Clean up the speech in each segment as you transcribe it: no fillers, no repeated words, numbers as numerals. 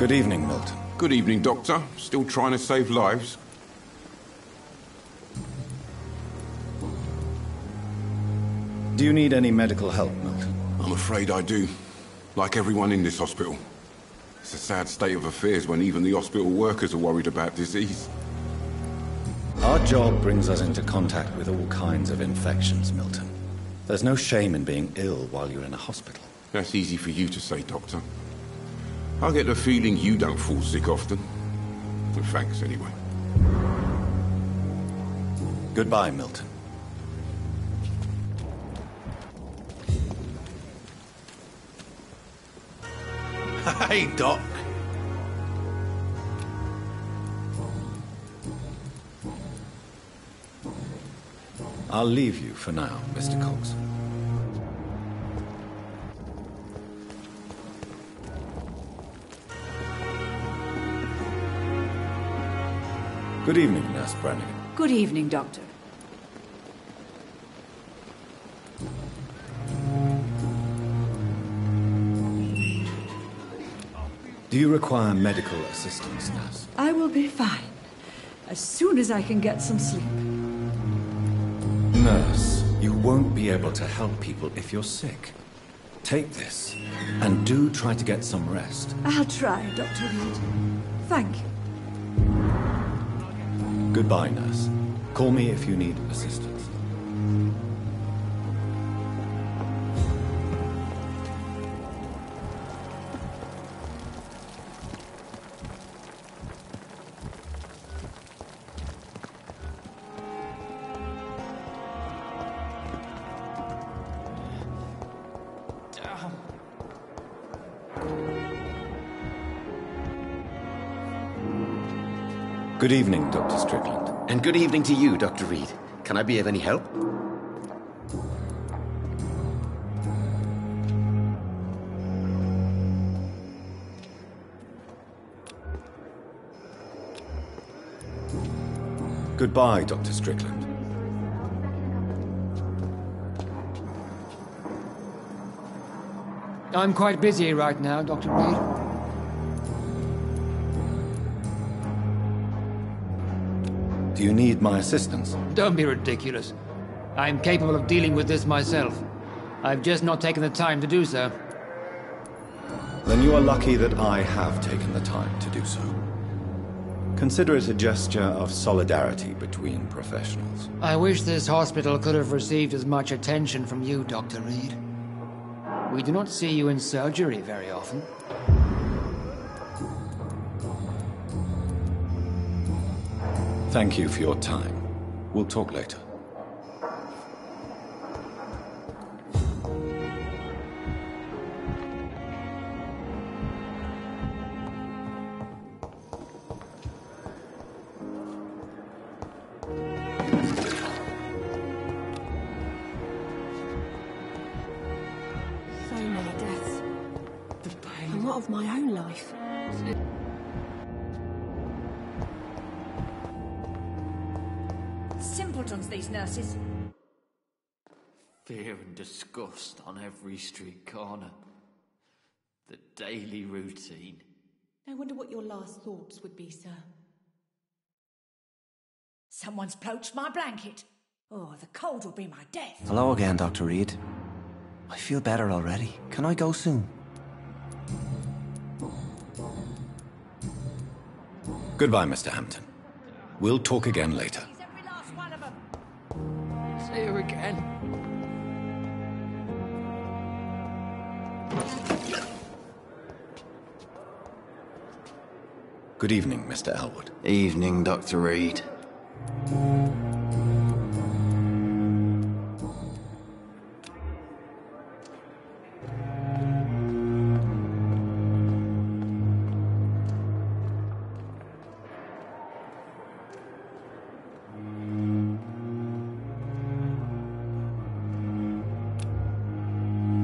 Good evening, Milton. Good evening, Doctor. Still trying to save lives? Do you need any medical help, Milton? I'm afraid I do. Like everyone in this hospital. It's a sad state of affairs when even the hospital workers are worried about disease. Our job brings us into contact with all kinds of infections, Milton. There's no shame in being ill while you're in a hospital. That's easy for you to say, Doctor. I get the feeling you don't fall sick often. Well, thanks, anyway. Goodbye, Milton. Hey, Doc. I'll leave you for now, Mr. Cox. Good evening, Nurse Brannigan. Good evening, Doctor. Do you require medical assistance, Nurse? I will be fine. As soon as I can get some sleep. Nurse, you won't be able to help people if you're sick. Take this, and do try to get some rest. I'll try, Dr. Reed. Thank you. Goodbye, Nurse. Call me if you need assistance. Good evening, Dr. Strickland. And good evening to you, Dr. Reed. Can I be of any help? Goodbye, Dr. Strickland. I'm quite busy right now, Dr. Reed. Do you need my assistance? Don't be ridiculous. I'm capable of dealing with this myself. I've just not taken the time to do so. Then you are lucky that I have taken the time to do so. Consider it a gesture of solidarity between professionals. I wish this hospital could have received as much attention from you, Dr. Reed. We do not see you in surgery very often. Thank you for your time. We'll talk later. So many deaths. And what of my own life? Simpletons, these nurses. Fear and disgust on every street corner. The daily routine. I wonder what your last thoughts would be, sir. Someone's poached my blanket. Oh, the cold will be my death. Hello again, Dr. Reed. I feel better already. Can I go soon? Goodbye, Mr. Hampton. We'll talk again later. He's every last one of them. See you again. Good evening, Mr. Elwood. Evening, Dr. Reed.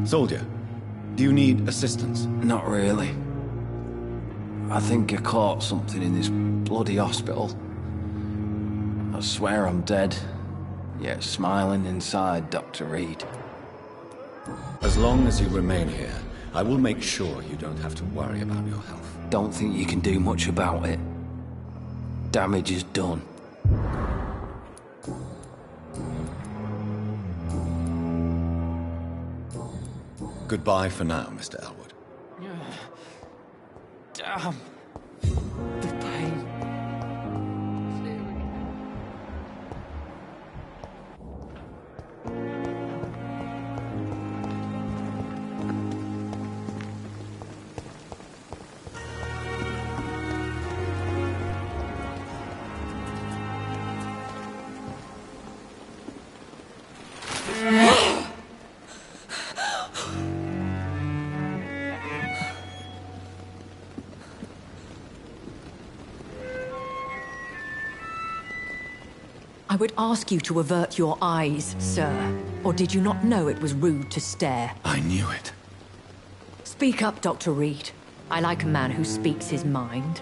Soldier, do you need assistance? Not really. I think I caught something in this bloody hospital. I swear I'm dead, yet smiling inside, Dr. Reed. As long as you remain here, I will make sure you don't have to worry about your health. Don't think you can do much about it. Damage is done. Goodbye for now, Mr. Elwood. Damn. The pain. I would ask you to avert your eyes, sir. Or did you not know it was rude to stare? I knew it. Speak up, Dr. Reed. I like a man who speaks his mind.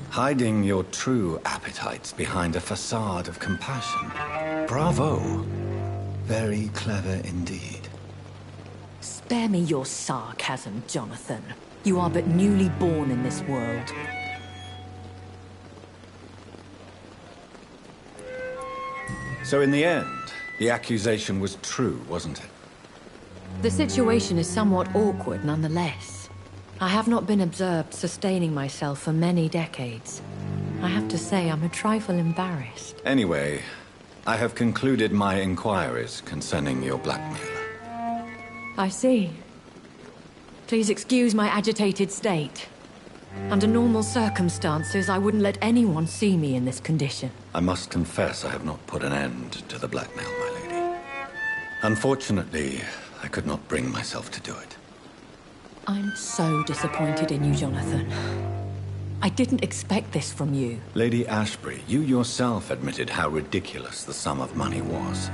Hiding your true appetites behind a facade of compassion. Bravo. Very clever indeed. Spare me your sarcasm, Jonathan. You are but newly born in this world. So in the end, the accusation was true, wasn't it? The situation is somewhat awkward nonetheless. I have not been observed sustaining myself for many decades. I have to say I'm a trifle embarrassed. Anyway, I have concluded my inquiries concerning your blackmailer. I see. Please excuse my agitated state. Under normal circumstances, I wouldn't let anyone see me in this condition. I must confess I have not put an end to the blackmail, my lady. Unfortunately, I could not bring myself to do it. I'm so disappointed in you, Jonathan. I didn't expect this from you. Lady Ashbury, you yourself admitted how ridiculous the sum of money was.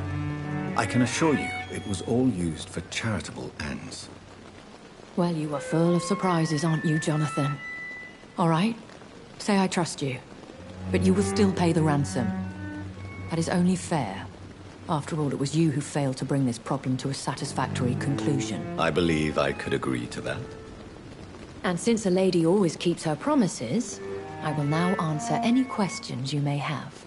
I can assure you, it was all used for charitable ends. Well, you are full of surprises, aren't you, Jonathan? All right, say I trust you. But you will still pay the ransom. That is only fair. After all, it was you who failed to bring this problem to a satisfactory conclusion. I believe I could agree to that. And since a lady always keeps her promises, I will now answer any questions you may have.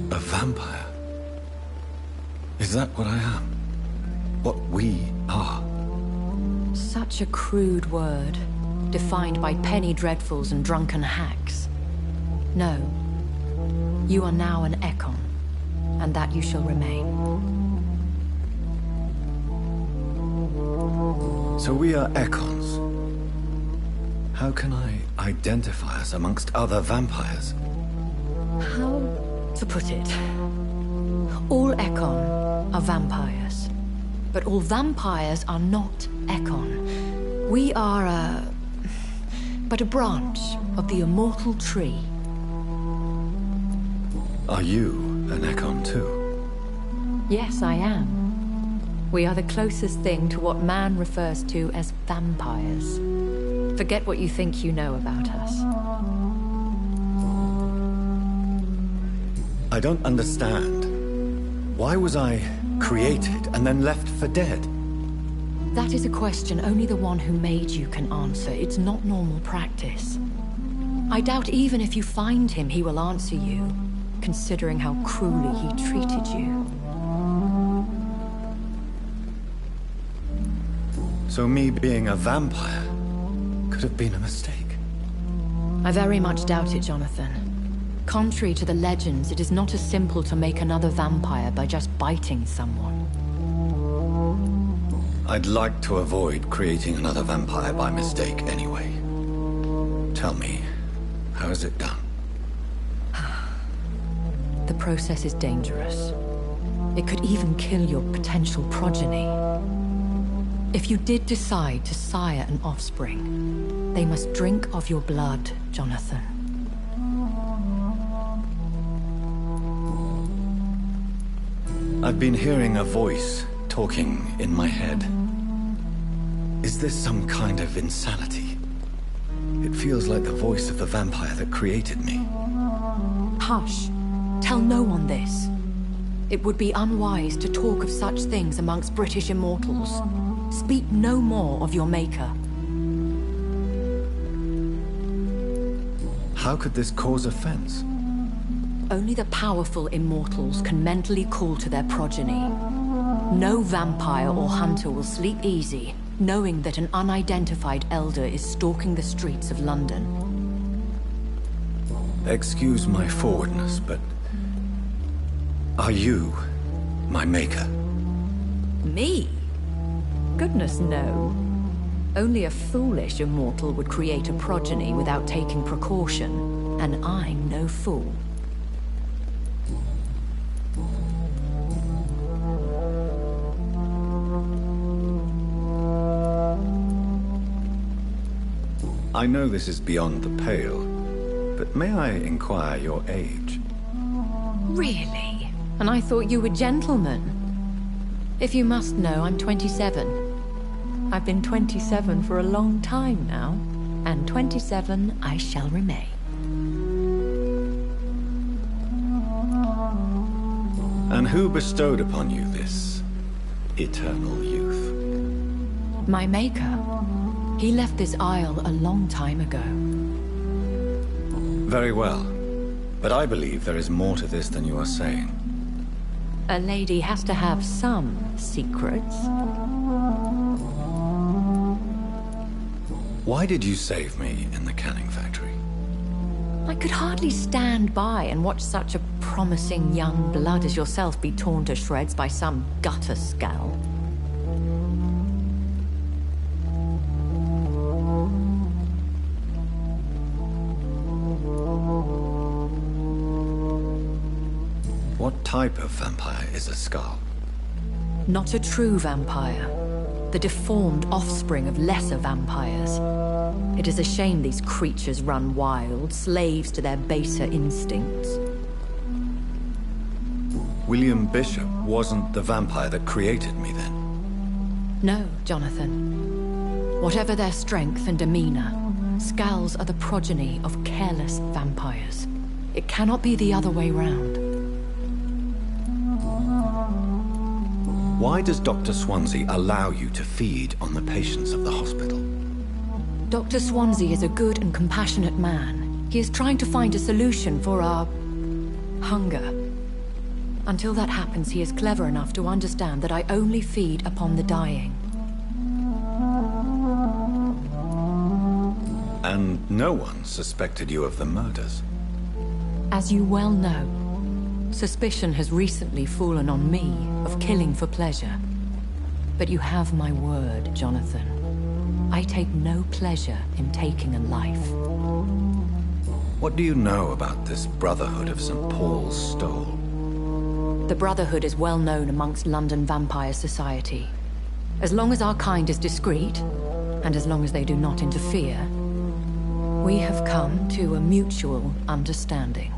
A vampire? Is that what I am? What we are? Such a crude word, defined by penny dreadfuls and drunken hacks. No. You are now an Ekon, and that you shall remain. So we are Ekons. How can I identify us amongst other vampires? How to put it? All Ekon are vampires. But all vampires are not Ekon. We are but a branch of the immortal tree. Are you an Ekon too? Yes, I am. We are the closest thing to what man refers to as vampires. Forget what you think you know about us. I don't understand. Why was I created and then left for dead? That is a question only the one who made you can answer. It's not normal practice. I doubt even if you find him, he will answer you, considering how cruelly he treated you. So me being a vampire could have been a mistake. I very much doubt it, Jonathan. Contrary to the legends, it is not as simple to make another vampire by just biting someone. I'd like to avoid creating another vampire by mistake anyway. Tell me, how is it done? The process is dangerous. It could even kill your potential progeny. If you did decide to sire an offspring, they must drink of your blood, Jonathan. I've been hearing a voice talking in my head. Is this some kind of insanity? It feels like the voice of the vampire that created me. Hush. Tell no one this. It would be unwise to talk of such things amongst British immortals. Speak no more of your maker. How could this cause offense? Only the powerful immortals can mentally call to their progeny. No vampire or hunter will sleep easy, knowing that an unidentified elder is stalking the streets of London. Excuse my forwardness, but... are you my maker? Me? Goodness, no. Only a foolish immortal would create a progeny without taking precaution, and I'm no fool. I know this is beyond the pale, but may I inquire your age? Really? And I thought you were gentlemen. If you must know, I'm 27. I've been 27 for a long time now, and 27 I shall remain. And who bestowed upon you this eternal youth? My maker. He left this isle a long time ago. Very well. But I believe there is more to this than you are saying. A lady has to have some secrets. Why did you save me in the canning factory? I could hardly stand by and watch such a promising young blood as yourself be torn to shreds by some gutter scowl. What type of vampire is a Skull? Not a true vampire. The deformed offspring of lesser vampires. It is a shame these creatures run wild, slaves to their baser instincts. William Bishop wasn't the vampire that created me, then? No, Jonathan. Whatever their strength and demeanor, Skulls are the progeny of careless vampires. It cannot be the other way round. Why does Dr. Swansea allow you to feed on the patients of the hospital? Dr. Swansea is a good and compassionate man. He is trying to find a solution for our hunger. Until that happens, he is clever enough to understand that I only feed upon the dying. And no one suspected you of the murders? As you well know, suspicion has recently fallen on me of killing for pleasure. But you have my word, Jonathan. I take no pleasure in taking a life. What do you know about this Brotherhood of St. Paul's Stole? The Brotherhood is well known amongst London vampire society. As long as our kind is discreet, and as long as they do not interfere, we have come to a mutual understanding.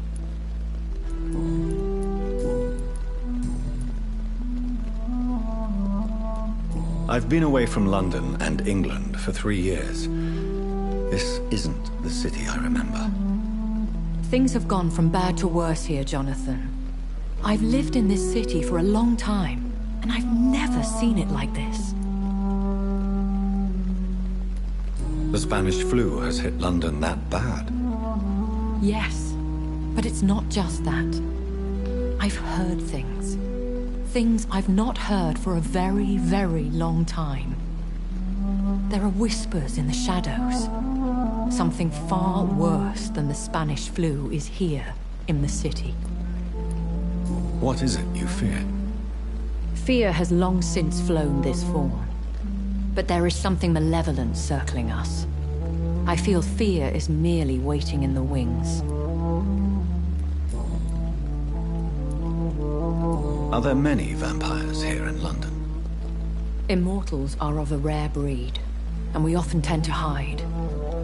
I've been away from London and England for 3 years. This isn't the city I remember. Things have gone from bad to worse here, Jonathan. I've lived in this city for a long time, and I've never seen it like this. The Spanish flu has hit London that bad? Yes, but it's not just that. I've heard things. Things I've not heard for a very, very long time. There are whispers in the shadows. Something far worse than the Spanish flu is here in the city. What is it you fear? Fear has long since flown this form. But there is something malevolent circling us. I feel fear is merely waiting in the wings. Are there many vampires here in London? Immortals are of a rare breed, and we often tend to hide.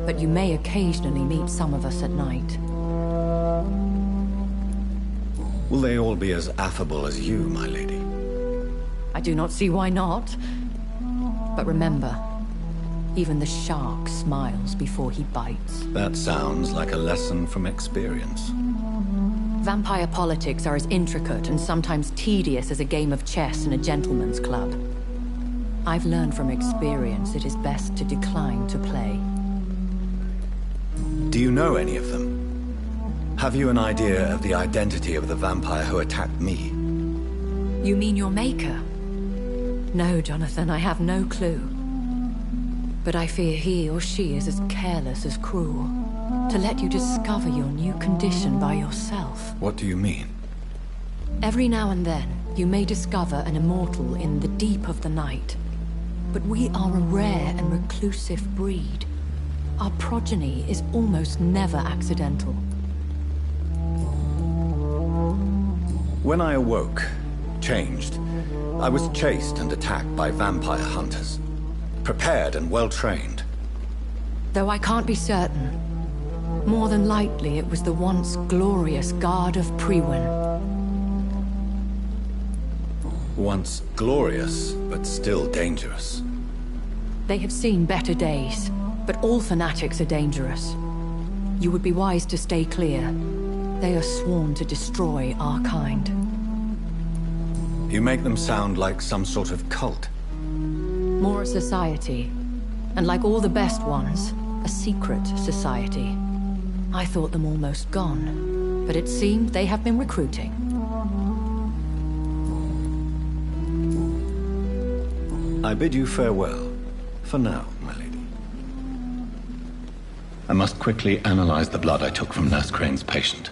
But you may occasionally meet some of us at night. Will they all be as affable as you, my lady? I do not see why not. But remember, even the shark smiles before he bites. That sounds like a lesson from experience. Vampire politics are as intricate and sometimes tedious as a game of chess in a gentleman's club. I've learned from experience it is best to decline to play. Do you know any of them? Have you an idea of the identity of the vampire who attacked me? You mean your maker? No, Jonathan, I have no clue. But I fear he or she is as careless as cruel. To let you discover your new condition by yourself. What do you mean? Every now and then, you may discover an immortal in the deep of the night. But we are a rare and reclusive breed. Our progeny is almost never accidental. When I awoke, changed, I was chased and attacked by vampire hunters. Prepared and well-trained. Though I can't be certain, more than likely it was the once glorious Guard of Priwen. Once glorious, but still dangerous. They have seen better days, but all fanatics are dangerous. You would be wise to stay clear. They are sworn to destroy our kind. You make them sound like some sort of cult. More a society, and like all the best ones, a secret society. I thought them almost gone, but it seemed they have been recruiting. I bid you farewell, for now, my lady. I must quickly analyze the blood I took from Nurse Crane's patient.